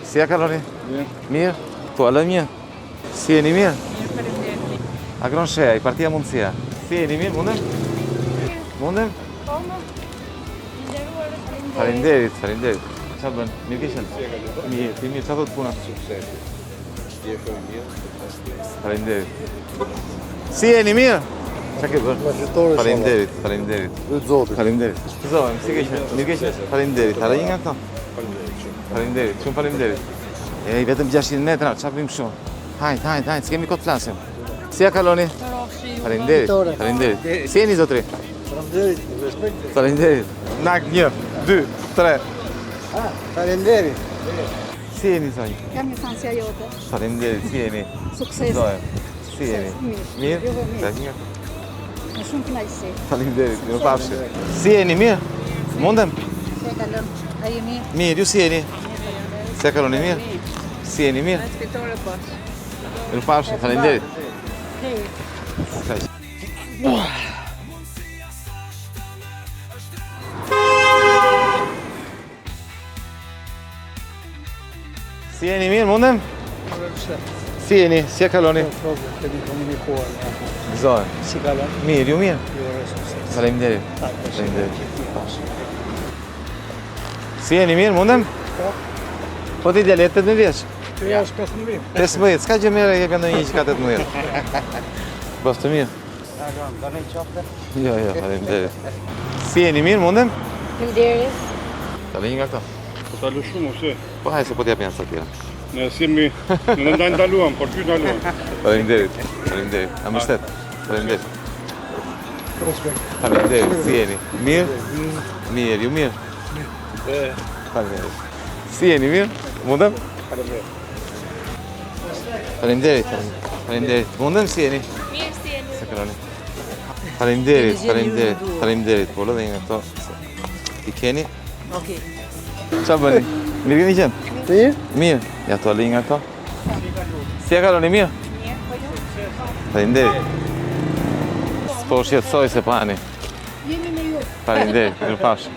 Si ja kaloni? Mirë. Mirë? Po, alë mirë? Si jeni mirë? Mirë, faleminderit. Agron Sheja, i partia mundësia. Si jeni mirë, mundem? Mundem? Po, më. Nderuar, faleminderit. Faleminderit, faleminderit. Qa bën? Mirë kishen? Mirë, ti mirë, qa thot puna? Faleminderit. Si jeni mirë? Qa ke bërë? Faleminderit, faleminderit. Faleminderit. Shpëzohem, si kishen? Mirë kishen? Faleminderit. Ara një nga këto? Faleminderit, shumë faleminderit. E, vetëm 600 metra, qa bëjmë shumë? Hajt, s'kemi kot flasim. Si ja kaloni? Faleminderit, faleminderit. Si jeni zotri? Faleminderit. Nak 1, 2, 3. Faleminderit. Si jeni zonjë? Jam një fansja jote. Faleminderit, si jeni? Sukses. Zohem. Si jeni? Mirë? Mirë. Me shumë kënaqësi. Faleminderit, mirë pafshi. Si jeni mirë? Mundem? Se kalon. A je mirë? Mirë, ju si jeni? Si ja kaloni mirë? Si jeni mirë? Fitore po. Mirë pafshi, faleminderit. Si jeni mirë, mundem? Si jeni? Si ja kaloni? Kemi komunikuar. Gëzohem. Si kalon? Mirë, ju mirë? Jo, sukses. Faleminderit. Faleminderit. Si jeni mirë, mundem? Po ti djali, 18 vjeç? Ja, është 15. 15, s'ka gjë mirë, jep ndonjë që ka 18. Bëftë mirë? Dani qofte. Jo, faleminderit. Si jeni mirë, mundem? Faleminderit. Tani nga këto. Po talu shumë, ose? Po hajde se po t'jap janë sa tjera. Ne si jemi, në ndaj ndaluam, por ty ndaluam. Faleminderit. Faleminderit. A mbështet. Faleminderit. Respekt. Faleminderit. Si jeni? Mirë? Mirë, ju mirë? Faleminderit. Si jeni mirë? Mundem? Faleminderit. Faleminderit. Mundem si jeni? Mirë, si jeni? Se kaloni. Faleminderit. Po lëdhe nga këto. I keni? Okej. Qa bëni? Mirë keni qenë? Mirë? Mirë. Ja to ali nga këto. Si ja kaloni mirë? Mirë, po ju? Faleminderit. S'po shqetësoj se pani. Jemi me ju. Faleminderit. Mirë pafshi.